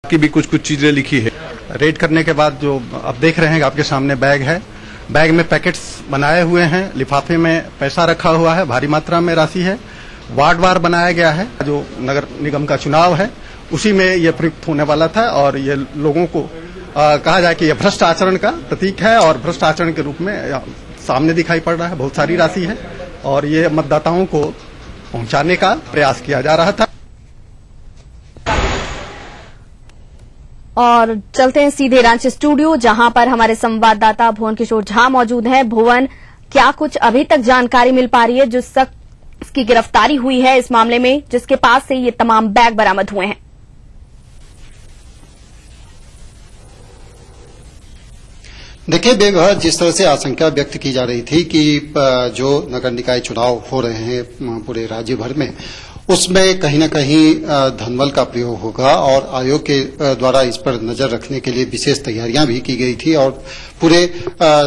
की भी कुछ चीजें लिखी है। रेड करने के बाद जो अब देख रहे हैं आपके सामने बैग है, बैग में पैकेट्स बनाए हुए हैं, लिफाफे में पैसा रखा हुआ है, भारी मात्रा में राशि है, वार्ड वार बनाया गया है। जो नगर निगम का चुनाव है उसी में ये प्रयुक्त होने वाला था और ये लोगों को कहा जाए कि ये भ्रष्ट आचरण का प्रतीक है और भ्रष्ट आचरण के रूप में सामने दिखाई पड़ रहा है। बहुत सारी राशि है और ये मतदाताओं को पहुंचाने का प्रयास किया जा रहा था। और चलते हैं सीधे रांची स्टूडियो, जहां पर हमारे संवाददाता भुवन किशोर झा मौजूद हैं। भुवन, क्या कुछ अभी तक जानकारी मिल पा रही है जिस शख्स की गिरफ्तारी हुई है इस मामले में, जिसके पास से ये तमाम बैग बरामद हुए हैं? देखिए बेबहर जिस तरह से आशंका व्यक्त की जा रही थी कि जो नगर निकाय चुनाव हो रहे हैं पूरे राज्य भर में, उसमें कहीं न कहीं धनबल का प्रयोग होगा और आयोग के द्वारा इस पर नजर रखने के लिए विशेष तैयारियां भी की गई थी और पूरे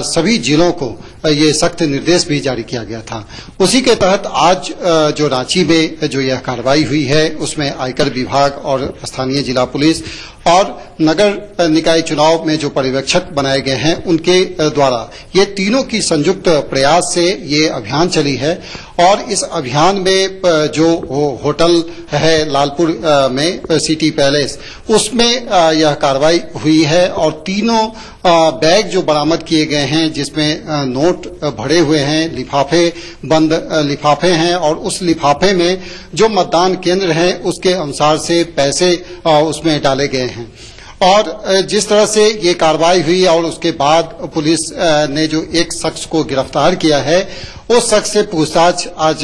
सभी जिलों को ये सख्त निर्देश भी जारी किया गया था। उसी के तहत आज जो रांची में जो यह कार्रवाई हुई है उसमें आयकर विभाग और स्थानीय जिला पुलिस और नगर निकाय चुनाव में जो पर्यवेक्षक बनाए गए हैं उनके द्वारा ये तीनों की संयुक्त प्रयास से ये अभियान चली है। और इस अभियान में जो होटल है लालपुर में सिटी पैलेस, उसमें यह कार्रवाई हुई है और तीनों बैग जो बरामद किए गए हैं जिसमें नोट भरे हुए हैं, लिफाफे बंद लिफाफे हैं और उस लिफाफे में जो मतदान केंद्र है उसके अनुसार से पैसे उसमें डाले गए हैं। और जिस तरह से ये कार्रवाई हुई और उसके बाद पुलिस ने जो एक शख्स को गिरफ्तार किया है, उस शख्स से पूछताछ आज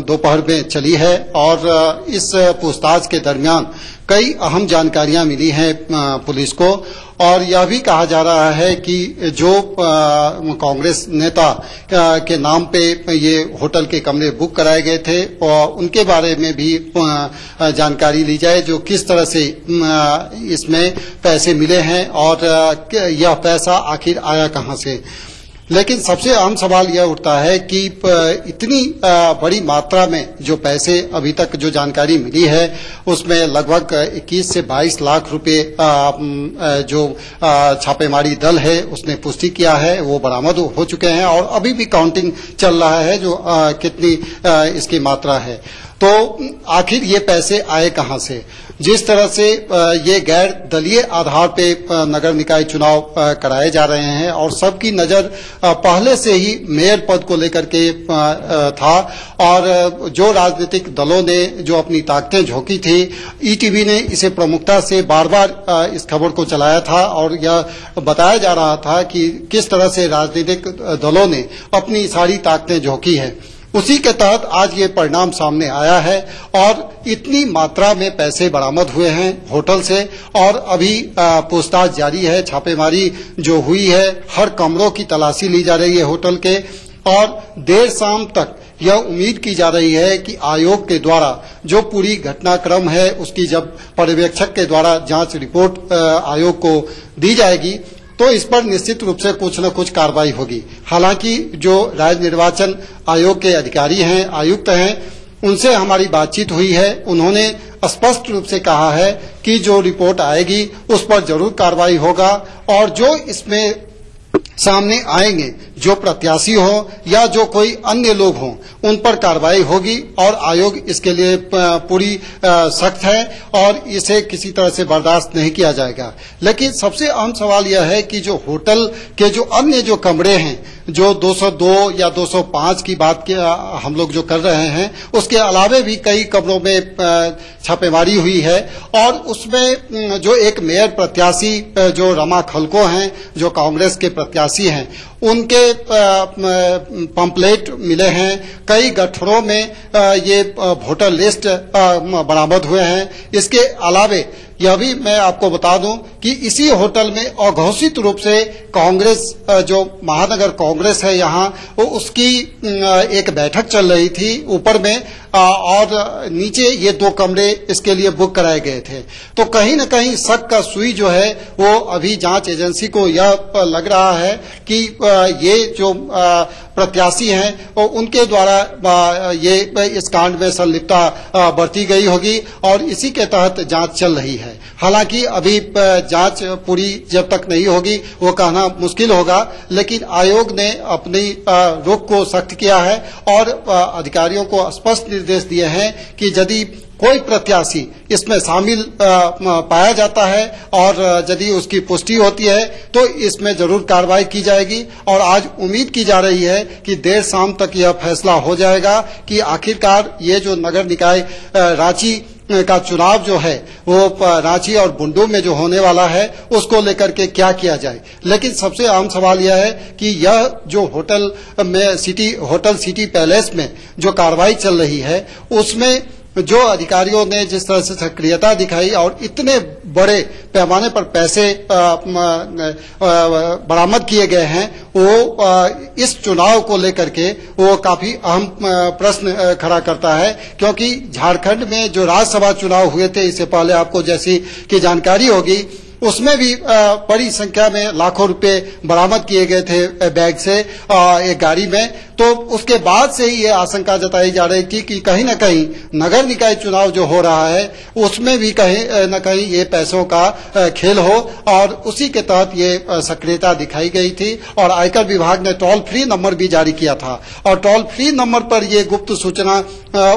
दोपहर में चली है और इस पूछताछ के दरमियान कई अहम जानकारियां मिली हैं पुलिस को। और यह भी कहा जा रहा है कि जो कांग्रेस नेता के नाम पे ये होटल के कमरे बुक कराए गए थे और उनके बारे में भी जानकारी ली जाए, जो किस तरह से इसमें पैसे मिले हैं और यह पैसा आखिर आया कहां से। लेकिन सबसे अहम सवाल यह उठता है कि इतनी बड़ी मात्रा में जो पैसे अभी तक जो जानकारी मिली है उसमें लगभग 21 से 22 लाख रुपए जो छापेमारी दल है उसने पुष्टि किया है वो बरामद हो चुके हैं और अभी भी काउंटिंग चल रहा है जो कितनी इसकी मात्रा है। तो आखिर ये पैसे आए कहां से? जिस तरह से ये गैर दलीय आधार पे नगर निकाय चुनाव कराए जा रहे हैं और सबकी नजर पहले से ही मेयर पद को लेकर के था और जो राजनीतिक दलों ने जो अपनी ताकतें झोंकी थी, ईटीवी ने इसे प्रमुखता से बार बार इस खबर को चलाया था और यह बताया जा रहा था कि किस तरह से राजनीतिक दलों ने अपनी सारी ताकतें झोंकी है। उसी के तहत आज ये परिणाम सामने आया है और इतनी मात्रा में पैसे बरामद हुए हैं होटल से और अभी पूछताछ जारी है। छापेमारी जो हुई है, हर कमरों की तलाशी ली जा रही है होटल के और देर शाम तक यह उम्मीद की जा रही है कि आयोग के द्वारा जो पूरी घटनाक्रम है उसकी जब पर्यवेक्षक के द्वारा जांच रिपोर्ट आयोग को दी जाएगी तो इस पर निश्चित रूप से कुछ न कुछ कार्रवाई होगी। हालांकि जो राज्य निर्वाचन आयोग के अधिकारी हैं, आयुक्त हैं, उनसे हमारी बातचीत हुई है। उन्होंने स्पष्ट रूप से कहा है कि जो रिपोर्ट आएगी उस पर जरूर कार्रवाई होगा और जो इसमें सामने आएंगे, जो प्रत्याशी हो या जो कोई अन्य लोग हों, उन पर कार्रवाई होगी और आयोग इसके लिए पूरी सख्त है और इसे किसी तरह से बर्दाश्त नहीं किया जाएगा। लेकिन सबसे अहम सवाल यह है कि जो होटल के जो अन्य जो कमरे हैं, जो 202 या 205 की बात हम लोग जो कर रहे हैं, उसके अलावे भी कई कमरों में छापेमारी हुई है और उसमें जो एक मेयर प्रत्याशी जो रमा खलको हैं, जो कांग्रेस के प्रत्याशी हैं, उनके पंपलेट मिले हैं। कई गठरों में ये वोटर लिस्ट बरामद हुए हैं। इसके अलावे यह भी मैं आपको बता दूं कि इसी होटल में अघोषित रूप से कांग्रेस जो महानगर कांग्रेस है यहाँ, वो उसकी एक बैठक चल रही थी ऊपर में और नीचे ये 2 कमरे इसके लिए बुक कराए गए थे। तो कहीं न कहीं शक का सुई जो है वो अभी जांच एजेंसी को यह लग रहा है कि ये जो प्रत्याशी हैं और उनके द्वारा ये इस कांड में संलिप्तता बरती गई होगी और इसी के तहत जांच चल रही है। हालांकि अभी जांच पूरी जब तक नहीं होगी वो कहना मुश्किल होगा, लेकिन आयोग ने अपनी रुख को सख्त किया है और अधिकारियों को स्पष्ट निर्देश दिए हैं कि यदि कोई प्रत्याशी इसमें शामिल पाया जाता है और यदि उसकी पुष्टि होती है तो इसमें जरूर कार्रवाई की जाएगी। और आज उम्मीद की जा रही है कि देर शाम तक यह फैसला हो जाएगा कि आखिरकार ये जो नगर निकाय रांची का चुनाव जो है वो रांची और बुंडू में जो होने वाला है उसको लेकर के क्या किया जाए। लेकिन सबसे अहम सवाल यह है कि यह जो होटल सिटी पैलेस में जो कार्रवाई चल रही है उसमें जो अधिकारियों ने जिस तरह से सक्रियता दिखाई और इतने बड़े पैमाने पर पैसे बरामद किए गए हैं वो इस चुनाव को लेकर के वो काफी अहम प्रश्न खड़ा करता है, क्योंकि झारखंड में जो राज्यसभा चुनाव हुए थे इससे पहले आपको जैसी की जानकारी होगी उसमें भी बड़ी संख्या में लाखों रुपए बरामद किए गए थे बैग से एक गाड़ी में। तो उसके बाद से ही ये आशंका जताई जा रही थी कि कहीं न कहीं नगर निकाय चुनाव जो हो रहा है उसमें भी कहीं न कहीं ये पैसों का खेल हो और उसी के तहत ये सक्रियता दिखाई गई थी। और आयकर विभाग ने टोल फ्री नंबर भी जारी किया था और टोल फ्री नंबर पर ये गुप्त सूचना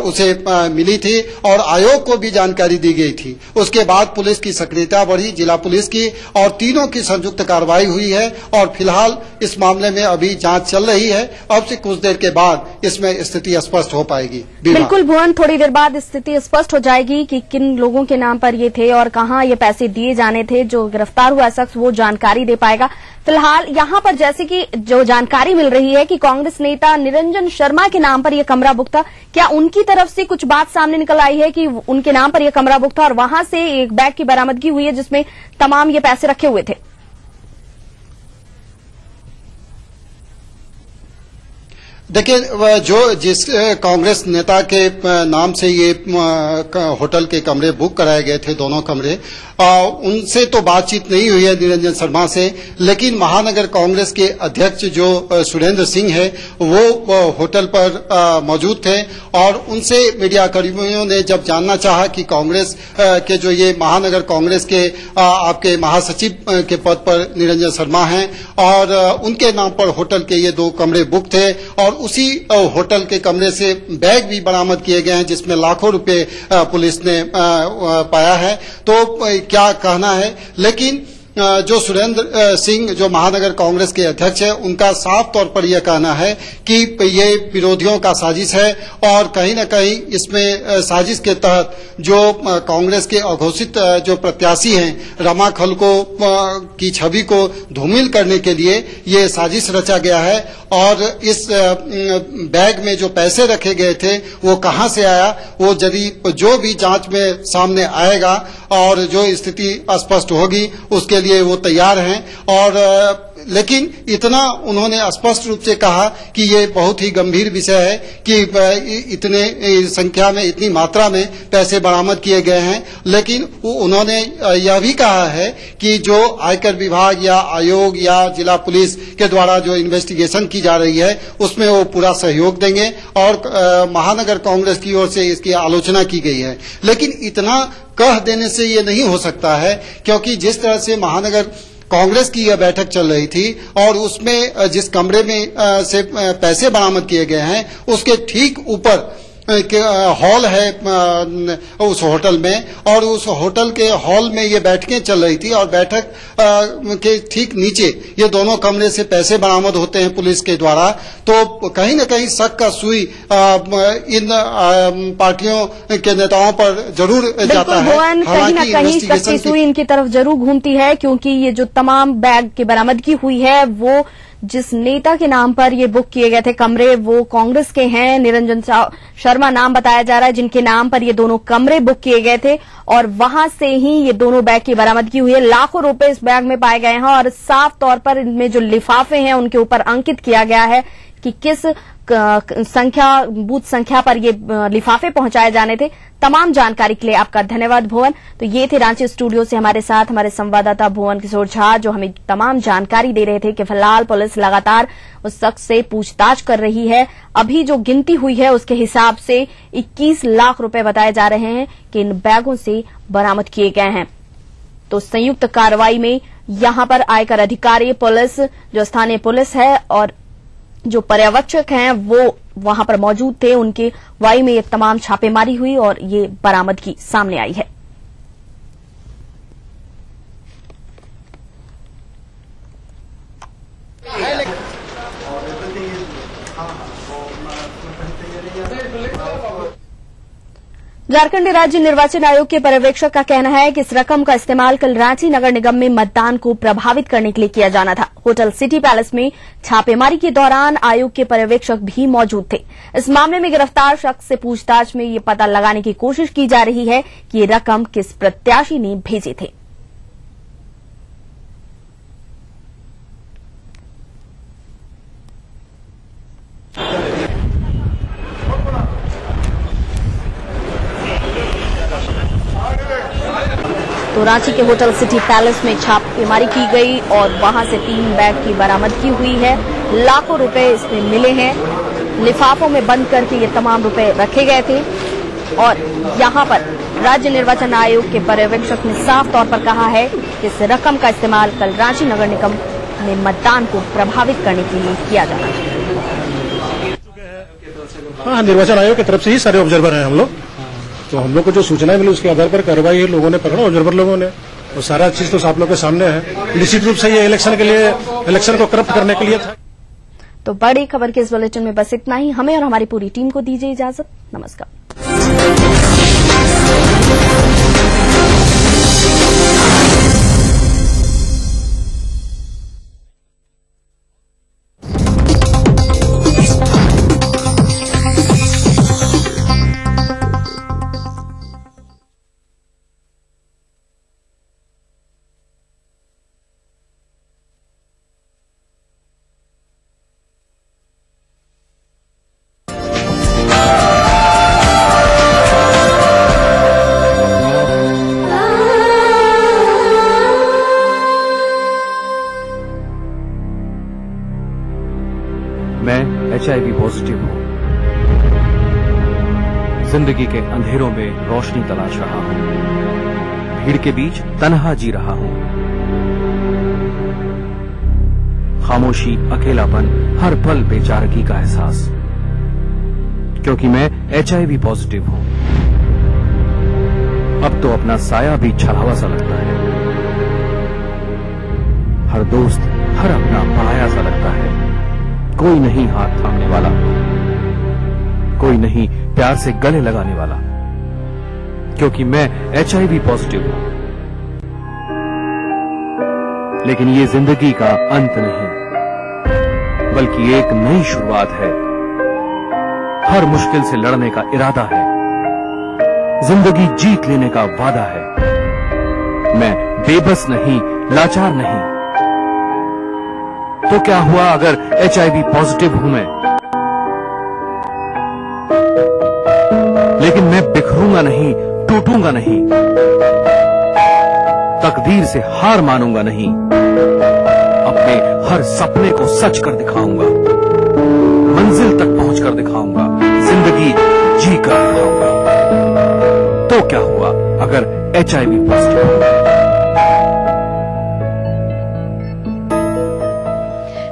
उसे मिली थी और आयोग को भी जानकारी दी गई थी। उसके बाद पुलिस की सक्रियता बढ़ी, जिला पुलिस की, और तीनों की संयुक्त कार्रवाई हुई है और फिलहाल इस मामले में अभी जांच चल रही है। अब से कुछ देर के बाद इसमें स्थिति स्पष्ट हो पाएगी। बिल्कुल भुवन, थोड़ी देर बाद स्थिति स्पष्ट हो जाएगी कि किन लोगों के नाम पर ये थे और कहां ये पैसे दिए जाने थे। जो गिरफ्तार हुआ शख्स वो जानकारी दे पाएगा। फिलहाल यहां पर जैसे कि जो जानकारी मिल रही है कि कांग्रेस नेता निरंजन शर्मा के नाम पर यह कमरा बुक था, क्या उनकी तरफ से कुछ बात सामने निकल आई है कि उनके नाम पर यह कमरा बुक था और वहां से एक बैग की बरामदगी हुई है जिसमें तमाम ये पैसे रखे हुए थे? देखिए, जिस कांग्रेस नेता के नाम से ये होटल के कमरे बुक कराए गए थे, दोनों कमरे, उनसे तो बातचीत नहीं हुई है निरंजन शर्मा से, लेकिन महानगर कांग्रेस के अध्यक्ष जो सुरेंद्र सिंह है वो होटल पर मौजूद थे और उनसे मीडिया कर्मियों ने जब जानना चाहा कि कांग्रेस के जो ये महानगर कांग्रेस के आपके महासचिव के पद पर निरंजन शर्मा हैं और उनके नाम पर होटल के ये 2 कमरे बुक थे और उसी होटल के कमरे से बैग भी बरामद किए गए हैं जिसमें लाखों रुपए पुलिस ने पाया है। तो क्या कहना है, लेकिन जो सुरेंद्र सिंह जो महानगर कांग्रेस के अध्यक्ष है उनका साफ तौर पर यह कहना है कि ये विरोधियों का साजिश है और कहीं न कहीं इसमें साजिश के तहत जो कांग्रेस के अघोषित जो प्रत्याशी हैं रमा खलको की छवि को धूमिल करने के लिए ये साजिश रचा गया है। और इस बैग में जो पैसे रखे गए थे वो कहां से आया वो जो भी जांच में सामने आएगा और जो स्थिति स्पष्ट होगी उसके लिए वो तैयार हैं। और लेकिन इतना उन्होंने स्पष्ट रूप से कहा कि ये बहुत ही गंभीर विषय है कि इतने संख्या में इतनी मात्रा में पैसे बरामद किए गए हैं। लेकिन उन्होंने यह भी कहा है कि जो आयकर विभाग या आयोग या जिला पुलिस के द्वारा जो इन्वेस्टिगेशन की जा रही है उसमें वो पूरा सहयोग देंगे और महानगर कांग्रेस की ओर से इसकी आलोचना की गई है। लेकिन इतना कह देने से ये नहीं हो सकता है, क्योंकि जिस तरह से महानगर कांग्रेस की यह बैठक चल रही थी और उसमें जिस कमरे में से पैसे बरामद किए गए हैं उसके ठीक ऊपर हॉल है उस होटल में और उस होटल के हॉल में ये बैठकें चल रही थी और बैठक के ठीक नीचे ये दोनों कमरे से पैसे बरामद होते हैं पुलिस के द्वारा। तो कहीं न कहीं शक का सुई इन पार्टियों के नेताओं पर जरूर जाता है। कहीं न कहीं शक की सुई इनकी तरफ जरूर घूमती है, क्योंकि ये जो तमाम बैग की बरामदगी हुई है वो जिस नेता के नाम पर ये बुक किए गए थे कमरे वो कांग्रेस के हैं। निरंजन शर्मा नाम बताया जा रहा है जिनके नाम पर ये दोनों कमरे बुक किए गए थे और वहां से ही ये दोनों बैग की बरामदगी हुई है। लाखों रुपए इस बैग में पाए गए हैं और साफ तौर पर इनमें जो लिफाफे हैं उनके ऊपर अंकित किया गया है कि किस बूथ संख्या पर ये लिफाफे पहुंचाए जाने थे। तमाम जानकारी के लिए आपका धन्यवाद भुवन। तो ये थे रांची स्टूडियो से हमारे साथ हमारे संवाददाता भुवन किशोर झा, जो हमें तमाम जानकारी दे रहे थे कि फिलहाल पुलिस लगातार उस शख्स से पूछताछ कर रही है। अभी जो गिनती हुई है उसके हिसाब से 21 लाख रुपए बताए जा रहे हैं कि इन बैगों से बरामद किए गए हैं। तो संयुक्त कार्रवाई में यहां पर आयकर अधिकारी, पुलिस, जो स्थानीय पुलिस है और जो पर्यवेक्षक हैं वो वहां पर मौजूद थे, उनके वाई में ये तमाम छापेमारी हुई और ये बरामदगी सामने आई है। झारखंड राज्य निर्वाचन आयोग के पर्यवेक्षक का कहना है कि इस रकम का इस्तेमाल कल रांची नगर निगम में मतदान को प्रभावित करने के लिए किया जाना था। होटल सिटी पैलेस में छापेमारी के दौरान आयोग के पर्यवेक्षक भी मौजूद थे। इस मामले में गिरफ्तार शख्स से पूछताछ में ये पता लगाने की कोशिश की जा रही है कि ये रकम किस प्रत्याशी ने भेजे थे। तो रांची के होटल सिटी पैलेस में छापेमारी की गई और वहां से 3 बैग की बरामदगी हुई है। लाखों रुपए इसमें मिले हैं। लिफाफों में बंद करके ये तमाम रुपए रखे गए थे और यहां पर राज्य निर्वाचन आयोग के पर्यवेक्षक ने साफ तौर पर कहा है कि इस रकम का इस्तेमाल कल रांची नगर निगम में मतदान को प्रभावित करने के लिए किया जाना चाहिए। हाँ, निर्वाचन आयोग की तरफ से ही सारे ऑब्जर्वर हैं हम लोग। तो हम लोग को जो सूचनाएं मिली उसके आधार पर कार्रवाई लोगों ने पकड़ा, ऑब्जर्वर लोगों ने, और सारा चीज तो आप लोग के सामने है। निश्चित रूप से ये इलेक्शन को करप्ट करने के लिए था। तो बड़ी खबर के इस बुलेटिन में बस इतना ही। हमें और हमारी पूरी टीम को दीजिए इजाजत। नमस्कार। मैं HIV पॉजिटिव हूं। जिंदगी के अंधेरों में रोशनी तलाश रहा हूं। भीड़ के बीच तन्हा जी रहा हूं। खामोशी, अकेलापन, हर पल बेचारगी का एहसास, क्योंकि मैं HIV पॉजिटिव हूं। अब तो अपना साया भी छलावा सा लगता है। हर दोस्त, हर अपना पराया सा लगता है। कोई नहीं हाथ थामने वाला, कोई नहीं प्यार से गले लगाने वाला, क्योंकि मैं HIV पॉजिटिव हूं। लेकिन ये जिंदगी का अंत नहीं, बल्कि एक नई शुरुआत है। हर मुश्किल से लड़ने का इरादा है। जिंदगी जीत लेने का वादा है। मैं बेबस नहीं, लाचार नहीं। तो क्या हुआ अगर HIV पॉजिटिव हूं मैं? लेकिन मैं बिखरूंगा नहीं, टूटूंगा नहीं, तकदीर से हार मानूंगा नहीं। अपने हर सपने को सच कर दिखाऊंगा, मंजिल तक पहुंचकर दिखाऊंगा, जिंदगी जी कर दिखाऊंगा। तो क्या हुआ अगर HIV पॉजिटिव हूं?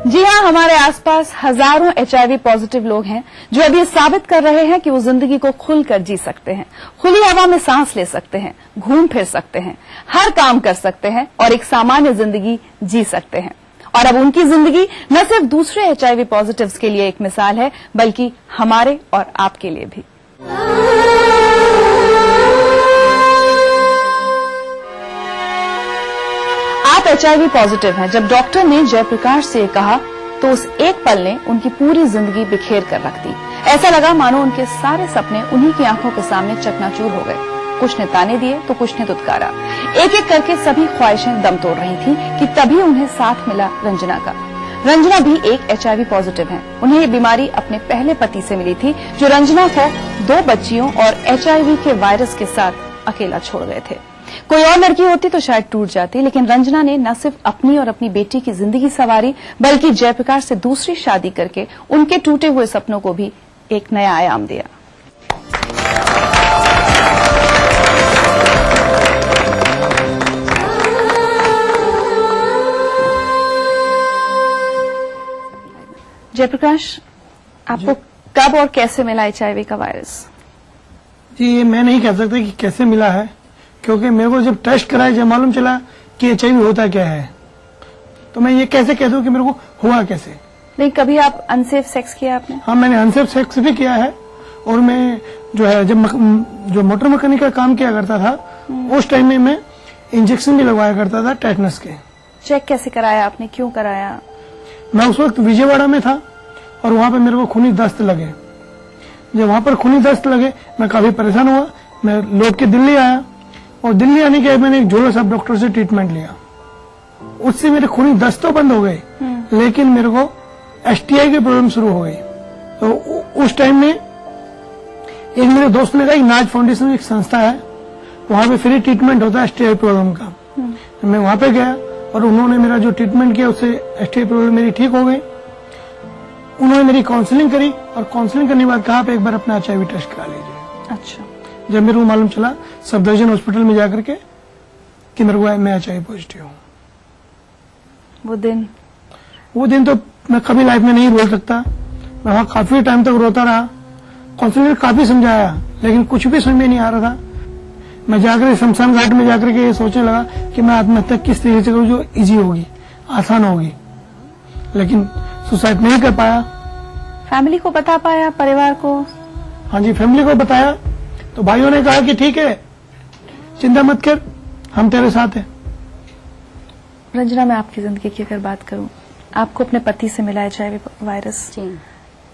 जी हाँ, हमारे आसपास हजारों HIV पॉजिटिव लोग हैं जो अब ये साबित कर रहे हैं कि वो जिंदगी को खुलकर जी सकते हैं, खुली हवा में सांस ले सकते हैं, घूम फिर सकते हैं, हर काम कर सकते हैं और एक सामान्य जिंदगी जी सकते हैं। और अब उनकी जिंदगी न सिर्फ दूसरे HIV पॉजिटिव्स के लिए एक मिसाल है, बल्कि हमारे और आपके लिए भी। आप HIV पॉजिटिव हैं। जब डॉक्टर ने जयप्रकाश से कहा तो उस एक पल ने उनकी पूरी जिंदगी बिखेर कर रख दी। ऐसा लगा मानो उनके सारे सपने उन्हीं की आंखों के सामने चकनाचूर हो गए। कुछ ने ताने दिए तो कुछ ने दुत्कारा। एक एक करके सभी ख्वाहिशें दम तोड़ रही थी कि तभी उन्हें साथ मिला रंजना का। रंजना भी एक एचआईवी पॉजिटिव हैं। उन्हें ये बीमारी अपने पहले पति से मिली थी, जो रंजना को 2 बच्चियों और एचआईवी के वायरस के साथ अकेला छोड़ गए थे। कोई और लड़की होती तो शायद टूट जाती, लेकिन रंजना ने न सिर्फ अपनी और अपनी बेटी की जिंदगी संवारी, बल्कि जयप्रकाश से दूसरी शादी करके उनके टूटे हुए सपनों को भी एक नया आयाम दिया। जयप्रकाश, आपको कब और कैसे मिला एचआईवी का वायरस? जी, ये मैं नहीं कह सकता कि कैसे मिला है, क्योंकि मेरे को जब टेस्ट कराया जब मालूम चला कि एचआईवी होता क्या है, तो मैं ये कैसे कह दूं कि मेरे को हुआ कैसे। नहीं, कभी आप अनसेफ सेक्स किया आपने? हाँ, मैंने अनसेफ सेक्स भी किया है, और मैं जो है जब जो मोटर मैकेनिक का काम किया करता था, उस टाइम में मैं इंजेक्शन भी लगवाया करता था टेटनस के। चेक कैसे कराया आपने, क्यों कराया? मैं उस वक्त विजयवाड़ा में था और वहां पे मेरे को खूनी दस्त लगे। जब वहां पर खूनी दस्त लगे, मैं काफी परेशान हुआ। मैं लौट के दिल्ली आया, और दिल्ली आने के बाद मैंने एक झोला साहब डॉक्टर से ट्रीटमेंट लिया। उससे मेरे खूनी दस्त तो बंद हो गए, लेकिन मेरे को एसटीआई की प्रॉब्लम शुरू हो गई। तो उस टाइम में एक मेरे दोस्त ने कहा कि नाज फाउंडेशन एक संस्था है, वहां पे फ्री ट्रीटमेंट होता है एसटीआई प्रॉब्लम का। मैं वहां पे गया और उन्होंने मेरा जो ट्रीटमेंट किया, उससे एसटीआई प्रॉब्लम मेरी ठीक हो गई। उन्होंने मेरी काउंसलिंग करी, और काउंसलिंग करने के बाद कहा आप एक बार अपना एचआईवी टेस्ट करा लीजिए। अच्छा। जब मेरे को मालूम चला सब डिवीजन हॉस्पिटल में जाकर के कि मेरे को मैं एचआईवी पॉजिटिव हूँ, वो दिन तो मैं कभी लाइफ में नहीं भूल सकता। मैं वहां काफी टाइम तक रोता रहा, काउंसलर ने काफी समझाया, लेकिन कुछ भी समझ में नहीं आ रहा था। मैं जाकर शमशान घाट में जाकर के ये सोचने लगा कि मैं आत्महत्या किस तरीके से करूं जो इजी होगी, आसान होगी, लेकिन सुसाइड नहीं कर पाया। फैमिली को बता पाया, परिवार को? हाँ जी, फैमिली को बताया तो भाइयों ने कहा कि ठीक है, चिंता मत कर, हम तेरे साथ हैं। रंजना, मैं आपकी जिंदगी की अगर बात करूं, आपको अपने पति से मिला एचआईवी वायरस, जी।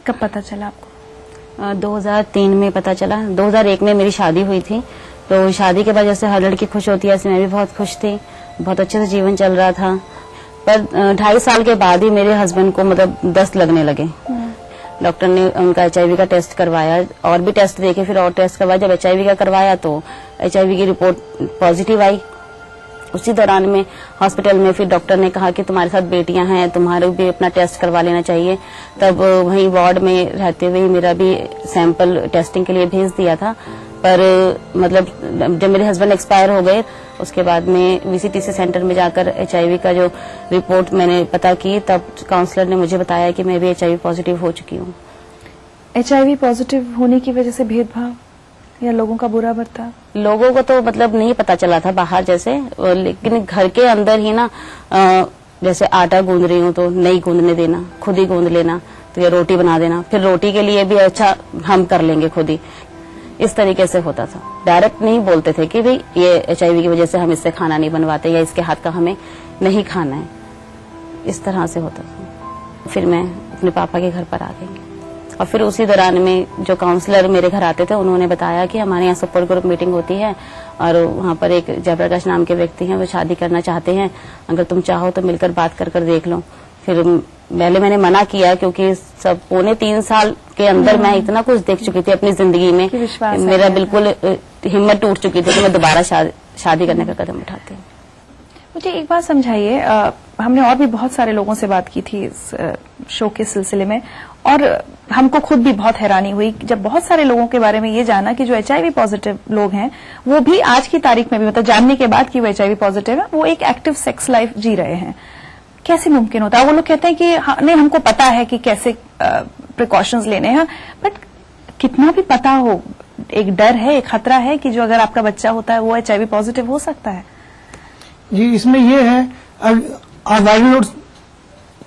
कब पता चला आपको? 2003 में पता चला। 2001 में मेरी शादी हुई थी, तो शादी के बाद जैसे हर लड़की खुश होती है, ऐसे मैं भी बहुत खुश थी, बहुत अच्छे से जीवन चल रहा था। पर 2.5 साल के बाद ही मेरे हस्बैंड को मतलब दस्त लगने लगे। डॉक्टर ने उनका एचआईवी का टेस्ट करवाया, और भी टेस्ट देखे, फिर और टेस्ट करवाया। जब एचआईवी का करवाया तो एचआईवी की रिपोर्ट पॉजिटिव आई। उसी दौरान में हॉस्पिटल में फिर डॉक्टर ने कहा कि तुम्हारे साथ बेटियां हैं, तुम्हारे भी अपना टेस्ट करवा लेना चाहिए। तब वहीं वार्ड में रहते हुए मेरा भी सैंपल टेस्टिंग के लिए भेज दिया था। पर मतलब जब मेरे हस्बैंड एक्सपायर हो गए, उसके बाद में वीसीटीसी सेंटर में जाकर एचआईवी का जो रिपोर्ट मैंने पता की, तब काउंसलर ने मुझे बताया कि मैं भी एचआईवी पॉजिटिव हो चुकी हूँ। एचआईवी पॉजिटिव होने की वजह से भेदभाव या लोगों का बुरा बर्ताव? लोगों को तो मतलब नहीं पता चला था बाहर जैसे, लेकिन घर के अंदर ही ना, जैसे आटा गूंद रही हूँ तो नहीं गूंदने देना, खुद ही गूंद लेना, तो ये रोटी बना देना, फिर रोटी के लिए भी अच्छा हम कर लेंगे खुद ही, इस तरीके से होता था। डायरेक्ट नहीं बोलते थे कि भाई ये एचआईवी की वजह से हम इससे खाना नहीं बनवाते, या इसके हाथ का हमें नहीं खाना है, इस तरह से होता था। फिर मैं अपने पापा के घर पर आ गई, और फिर उसी दौरान में जो काउंसलर मेरे घर आते थे, उन्होंने बताया कि हमारे यहाँ सपोर्ट ग्रुप मीटिंग होती है, और वहाँ पर एक जयप्रकाश नाम के व्यक्ति हैं, वो शादी करना चाहते हैं, अगर तुम चाहो तो मिलकर बात कर देख लो। फिर पहले मैंने मना किया, क्योंकि सब 3.25 साल के अंदर मैं इतना कुछ देख चुकी थी अपनी जिंदगी में, मेरा बिल्कुल हिम्मत टूट चुकी थी कि मैं दोबारा शादी करने का कदम उठाती हूँ। मुझे एक बात समझाइए, हमने और भी बहुत सारे लोगों से बात की थी इस शो के सिलसिले में, और हमको खुद भी बहुत हैरानी हुई जब बहुत सारे लोगों के बारे में ये जाना कि जो एचआईवी पॉजिटिव लोग हैं, वो भी आज की तारीख में भी, मतलब जानने के बाद कि वो एचआईवी पॉजिटिव है, वो एक एक्टिव सेक्स लाइफ जी रहे हैं। कैसे मुमकिन होता है? वो लोग कहते हैं कि नहीं, हमको पता है कि कैसे प्रिकॉशंस लेने हैं, बट कितना भी पता हो, एक डर है, एक खतरा है कि जो अगर आपका बच्चा होता है वो एचआईवी पॉजिटिव हो सकता है। जी, इसमें ये है, वायरल लोड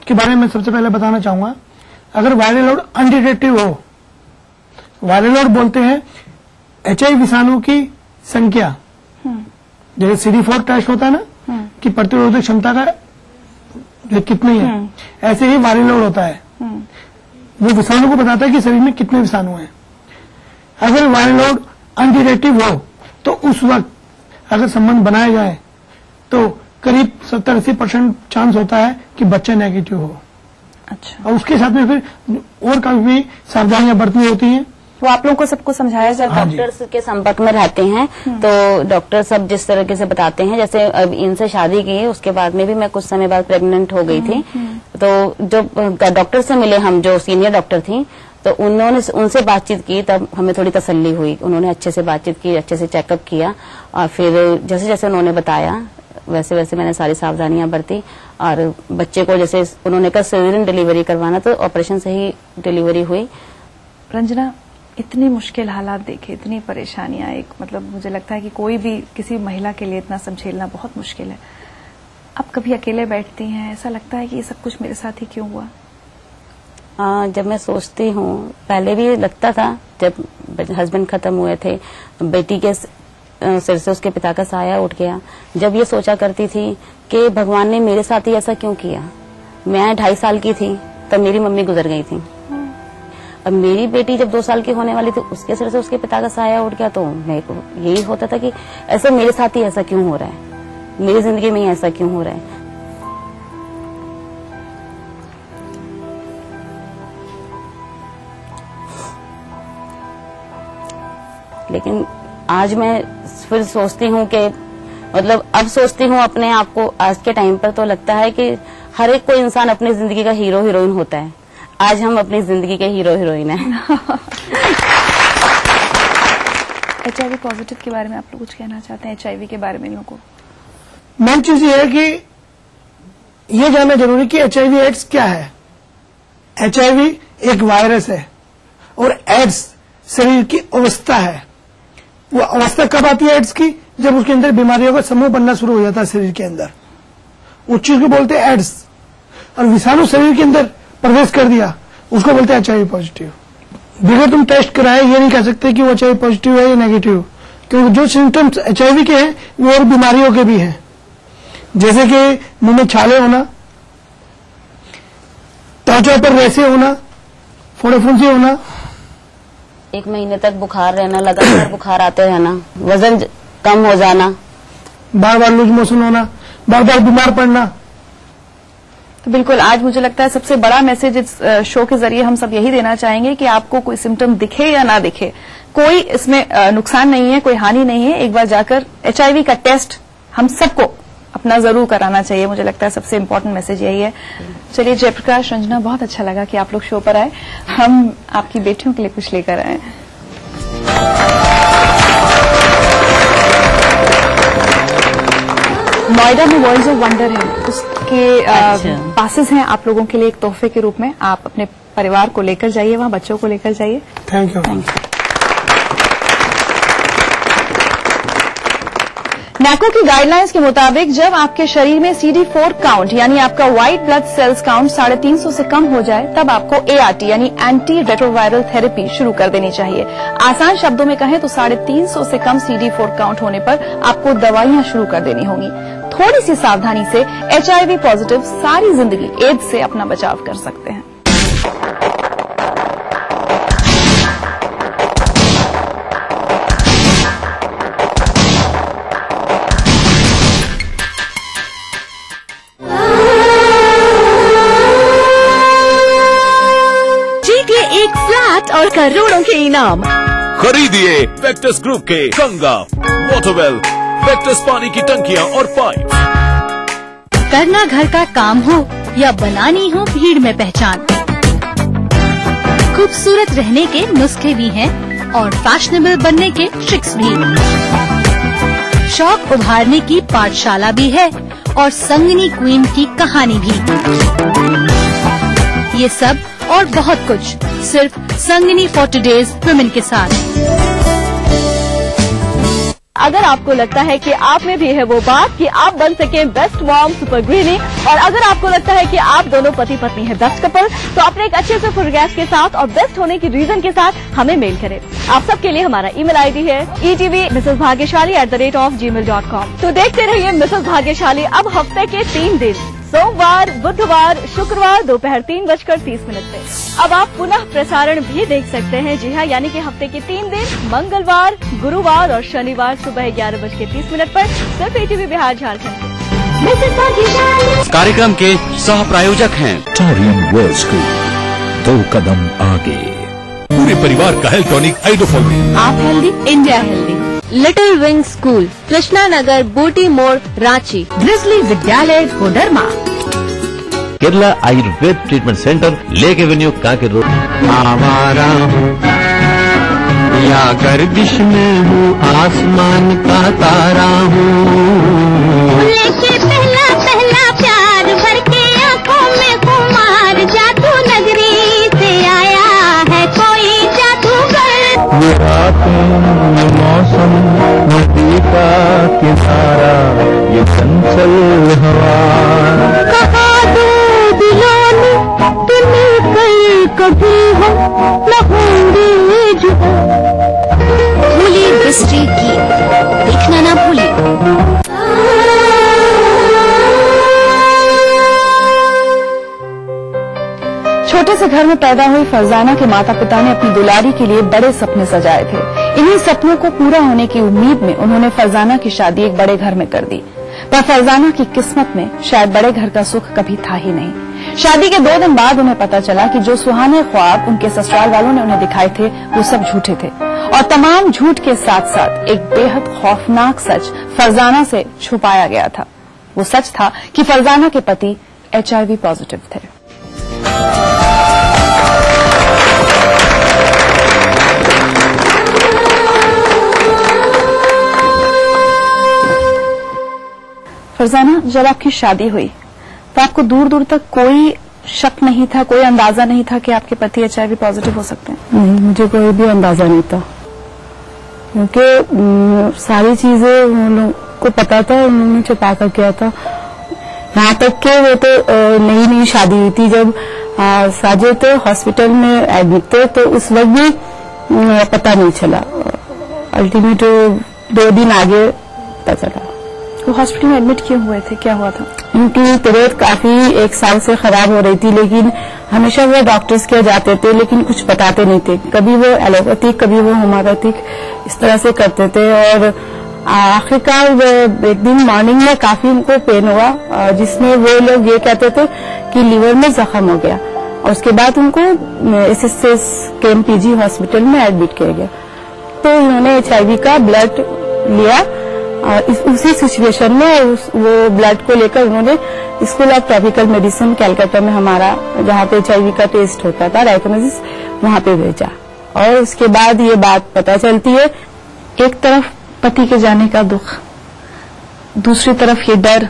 के बारे में सबसे पहले बताना चाहूंगा। अगर वायरल लोड अनडिटेक्टिव हो, वायरल लोड बोलते हैं एचआईवी विषाणु की संख्या, जैसे CD4 टेस्ट होता है ना कि प्रतिरोधक क्षमता का जो कितनी है, ऐसे ही वायरल लोड होता है, वो विषाणु को बताता है कि शरीर में कितने विषाणु हैं। अगर वायरल लोड अनडिटेक्टिव हो तो उस वक्त अगर संबंध बनाया जाए तो करीब 70-80% चांस होता है कि बच्चा नेगेटिव हो। अच्छा। और उसके साथ में फिर और काफी सावधानियां बरतनी होती हैं। वो आप लोगों को सबको समझाया जाता है। डॉक्टर्स के संपर्क में रहते हैं तो डॉक्टर सब जिस तरीके से बताते हैं, जैसे अब इनसे शादी की उसके बाद में भी मैं कुछ समय बाद प्रेग्नेंट हो गई थी, तो जो डॉक्टर से मिले हम, जो सीनियर डॉक्टर थी, तो उन्होंने उनसे बातचीत की, तब हमें थोड़ी तसल्ली हुई। उन्होंने अच्छे से बातचीत की, अच्छे से चेकअप किया और फिर जैसे जैसे उन्होंने बताया वैसे वैसे मैंने सारी सावधानियां बरती और बच्चे को जैसे उन्होंने कहा सिजेरियन डिलीवरी करवाना, तो ऑपरेशन से ही डिलीवरी हुई। रंजना, इतनी मुश्किल हालात देखे, इतनी परेशानियां, एक मतलब मुझे लगता है कि कोई भी किसी महिला के लिए इतना सब झेलना बहुत मुश्किल है। अब कभी अकेले बैठती हैं, ऐसा लगता है कि ये सब कुछ मेरे साथ ही क्यों हुआ? जब मैं सोचती हूँ, पहले भी लगता था, जब हस्बैंड खत्म हुए थे, बेटी के सिर से उसके पिता का साया उठ गया, जब ये सोचा करती थी कि भगवान ने मेरे साथ ही ऐसा क्यों किया। मैं 2.5 साल की थी तब मेरी मम्मी गुजर गई थी। अब मेरी बेटी जब 2 साल की होने वाली थी, उसके सिर से उसके पिता का साया उठ गया, तो मेरे को यही होता था कि ऐसा मेरे साथ ही ऐसा क्यों हो रहा है, मेरी जिंदगी में ही ऐसा क्यों हो रहा है। लेकिन आज मैं फिर सोचती हूँ कि मतलब अब सोचती हूँ अपने आप को, आज के टाइम पर तो लगता है कि हर एक कोई इंसान अपनी जिंदगी का हीरो हीरोइन होता है। आज हम अपनी जिंदगी के हीरो हीरोइन हैं। HIV पॉजिटिव के बारे में आप लोग कुछ कहना चाहते हैं? HIV के बारे में लोगों को मेन चीज ये है कि ये जानना जरूरी कि HIV एड्स क्या है। HIV एक वायरस है और एड्स शरीर की अवस्था है। वो अवस्था कब आती है एड्स की? जब उसके अंदर बीमारियों का समूह बनना शुरू हो जाता है शरीर के अंदर, उस चीज को बोलते हैं एड्स। और विषाणु शरीर के अंदर प्रवेश कर दिया, उसको बोलते हैं HIV पॉजिटिव। बगैर तुम टेस्ट कराए ये नहीं कह सकते कि वो HIV पॉजिटिव है या नेगेटिव, क्योंकि जो सिम्टम्स HIV के हैं वो और बीमारियों के भी हैं, जैसे कि मुंह में छाले होना, त्वचा पर रेसे होना, फोड़े फुंसी होना, 1 महीने तक बुखार रहना, लगातार बुखार आते रहना, वजन कम हो जाना, बार बार लूज मोशन होना, बार बार बीमार पड़ना। तो बिल्कुल आज मुझे लगता है सबसे बड़ा मैसेज इस शो के जरिए हम सब यही देना चाहेंगे कि आपको कोई सिम्टम दिखे या ना दिखे, कोई इसमें नुकसान नहीं है, कोई हानि नहीं है। एक बार जाकर HIV का टेस्ट हम सबको अपना जरूर कराना चाहिए। मुझे लगता है सबसे इम्पोर्टेंट मैसेज यही है। चलिए जयप्रकाश, रंजना, बहुत अच्छा लगा कि आप लोग शो पर आए। हम आपकी बेटियों के लिए कुछ लेकर आए। नोएडा में वर्ल्ड्स ऑफ वंडर है, उसके पासेस हैं आप लोगों के लिए एक तोहफे के रूप में। आप अपने परिवार को लेकर जाइए, वहां बच्चों को लेकर जाइए। Thank you. नैको की गाइडलाइंस के मुताबिक जब आपके शरीर में CD4 काउंट यानी आपका व्हाइट ब्लड सेल्स काउंट 350 से कम हो जाए, तब आपको ART यानी एंटी रेट्रोवायरल थेरेपी शुरू कर देनी चाहिए। आसान शब्दों में कहें तो 350 से कम CD4 काउंट होने पर आपको दवाइयां शुरू कर देनी होंगी। थोड़ी सी सावधानी से HIV पॉजिटिव सारी जिंदगी एड्स से अपना बचाव कर सकते हैं। और करोड़ों के इनाम खरीदिए वेक्टस ग्रुप के गंगा, वाटरवेल, वेक्टस पानी की टंकियां और पाइप। करना घर का काम हो या बनानी हो भीड़ में पहचान, खूबसूरत रहने के नुस्खे भी हैं और फैशनेबल बनने के ट्रिक्स भी। शौक उभारने की पाठशाला भी है और संगनी क्वीन की कहानी भी। ये सब और बहुत कुछ सिर्फ संगनी फॉर टुडेज वुमेन के साथ। अगर आपको लगता है कि आप में भी है वो बात कि आप बन सके बेस्ट मॉम सुपर गृहिणी, और अगर आपको लगता है कि आप दोनों पति पत्नी है बेस्ट कपल, तो अपने एक अच्छे से फुटोग्राफ के साथ और बेस्ट होने की रीजन के साथ हमें मेल करें। आप सबके लिए हमारा ईमेल आईडी है etv@gmail.com। तो देखते रहिए मिसेस भाग्यशाली अब हफ्ते के 3 दिन, सोमवार, बुधवार, शुक्रवार दोपहर 3:30 पे। अब आप पुनः प्रसारण भी देख सकते हैं। जी हाँ, यानी कि हफ्ते के 3 दिन, मंगलवार, गुरुवार और शनिवार सुबह 11:30 पर सिर्फ ETV बिहार झारखंड। कार्यक्रम के सह प्रायोजक हैं टॉरियन वर्ल्ड स्कूल, 2 कदम आगे। पूरे परिवार का हेल्थ टॉनिक आइडोफॉल में। आप healthy, India healthy. Little wing school, Krishna Nagar, Booti More, Ranchi. Grizzly Vidyalaya, Koderma. Kerala Ayurveda treatment centre, lake avenue, Kanker road. आवारा हूँ या गर्दिश में हूँ, आसमान का तारा हूँ। लेके पहला पहला प्यार भर के आँखों में खुमार, जादू नगरी से आया है कोई जादूगर। ये रातें, ये मौसम, नदी का किनारा, ये चंचल हवा। कहा दो दिलों ने तुम्हें कभी हम न होंगे जुदा। भूली दृष्टि की देखना ना भूली। छोटे से घर में पैदा हुई फरजाना के माता पिता ने अपनी दुलारी के लिए बड़े सपने सजाए थे। इन्हीं सपनों को पूरा होने की उम्मीद में उन्होंने फरजाना की शादी एक बड़े घर में कर दी। पर फरजाना की किस्मत में शायद बड़े घर का सुख कभी था ही नहीं। शादी के 2 दिन बाद उन्हें पता चला कि जो सुहाने ख्वाब उनके ससुराल वालों ने उन्हें दिखाए थे वो सब झूठे थे, और तमाम झूठ के साथ साथ एक बेहद खौफनाक सच फरजाना से छुपाया गया था। वो सच था कि फरजाना के पति HIV पॉजिटिव थे। फरजाना, जब आपकी शादी हुई तो आपको दूर दूर तक कोई शक नहीं था, कोई अंदाजा नहीं था कि आपके पति HIV पॉजिटिव हो सकते हैं? नहीं, मुझे कोई भी अंदाजा नहीं था, क्योंकि सारी चीजें उन लोगों को पता था, उन्होंने छुपा कर किया था। यहाँ तक कि वो तो नई नई शादी हुई थी, जब साजिद तो हॉस्पिटल में एडमिट थे तो उस वक्त भी पता नहीं चला। अल्टीमेट 2 दिन आगे पता चला। वो हॉस्पिटल में एडमिट क्यों हुए थे, क्या हुआ था? उनकी तबीयत काफी 1 साल से खराब हो रही थी, लेकिन हमेशा वो डॉक्टर्स के जाते थे लेकिन कुछ बताते नहीं थे। कभी वो एलोपैथिक, कभी वो होम्योपैथिक, इस तरह से करते थे। और आखिरकार एक दिन मॉर्निंग में काफी उनको पेन हुआ, जिसमें वो लोग ये कहते थे कि लीवर में जख्म हो गया, और उसके बाद उनको SSS KMPG हॉस्पिटल में एडमिट किया गया। तो उन्होंने HIV का ब्लड लिया। उसी सिचुएशन में वो ब्लड को लेकर उन्होंने school of tropical medicine Calcutta में, हमारा जहाँ पे HIV का टेस्ट होता था, डायग्नोसिस, वहां पे भेजा। और उसके बाद ये बात पता चलती है, एक तरफ पति के जाने का दुख, दूसरी तरफ ये डर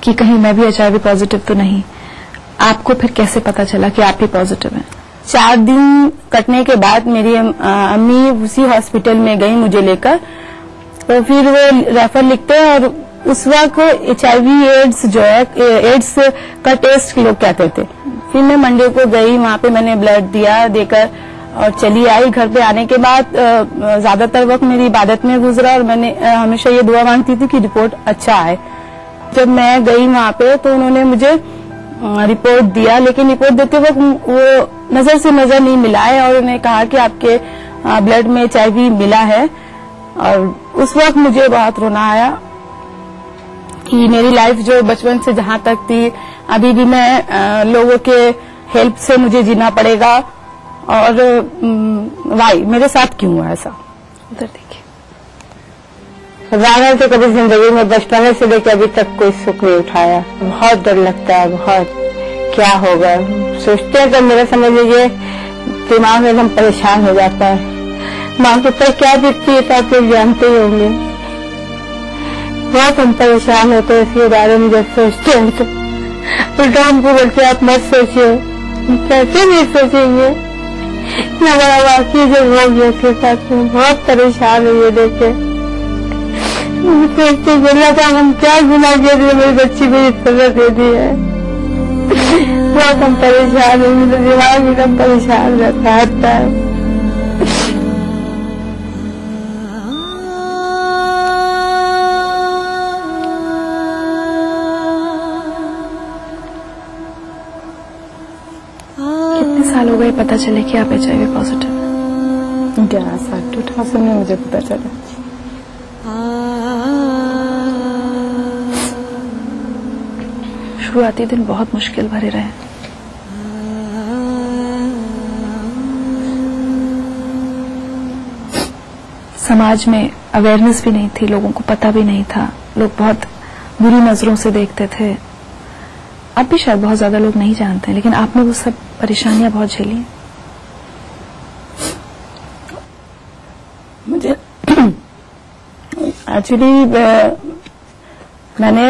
कि कहीं मैं भी HIV पॉजिटिव तो नहीं। आपको फिर कैसे पता चला कि आप भी पॉजिटिव हैं? 4 दिन कटने के बाद मेरी अम्मी उसी हॉस्पिटल में गई मुझे लेकर, तो फिर वो रेफर लिखते हैं, और उस वक्त HIV एड्स जो है, एड्स का टेस्ट लोग कहते थे। फिर मैं मंडे को गई, वहां पे मैंने ब्लड दिया, देकर और चली आई। घर पे आने के बाद ज्यादातर वक्त मेरी इबादत में गुजरा, और मैंने हमेशा ये दुआ मांगती थी कि रिपोर्ट अच्छा आए। जब मैं गई वहां पे तो उन्होंने मुझे रिपोर्ट दिया, लेकिन रिपोर्ट देते वक्त वो नजर से नजर नहीं मिलाए, और उन्होंने कहा कि आपके ब्लड में HIV मिला है। और उस वक्त मुझे बहुत रोना आया कि मेरी लाइफ जो बचपन से जहां तक थी, अभी भी मैं लोगों के हेल्प से मुझे जीना पड़ेगा, और वाई मेरे साथ क्यों हुआ ऐसा? उधर देखिए। फरजाना तो कभी जिंदगी में बचपन से लेकर अभी तक कोई सुख नहीं उठाया। बहुत डर लगता है, बहुत क्या होगा सोचते हैं तो मेरा समझ लीजिए दिमाग में एकदम परेशान हो जाता है। माँ के ऊपर क्या बीतती है तो आप लोग जानते ही होंगे। बहुत हम परेशान होते हैं इसके बारे में जब सोचते हैं तो उल्टा हमको बोलते आप मत सोचिए। कैसे नहीं सोचेंगे, हमारा वाकई जो हो गया उसके साथ में बहुत परेशान हुए देखे। सोचते बोला था हम क्या गुनाह किया थे, मेरी बच्ची को इस सजा दे दी है। बहुत हम परेशान है, मेरा दिमाग एकदम परेशान रहता है। कितने साल हो गए पता चले कि आप HIV पॉजिटिव हैं? 11 साल, 2000 में मुझे पता चला। शुरुआती दिन बहुत मुश्किल भरे रहे। समाज में अवेयरनेस भी नहीं थी, लोगों को पता भी नहीं था, लोग बहुत बुरी नजरों से देखते थे। अब भी शायद बहुत ज्यादा लोग नहीं जानते, लेकिन आपने वो सब परेशानियां बहुत झेली। मुझे एक्चुअली मैंने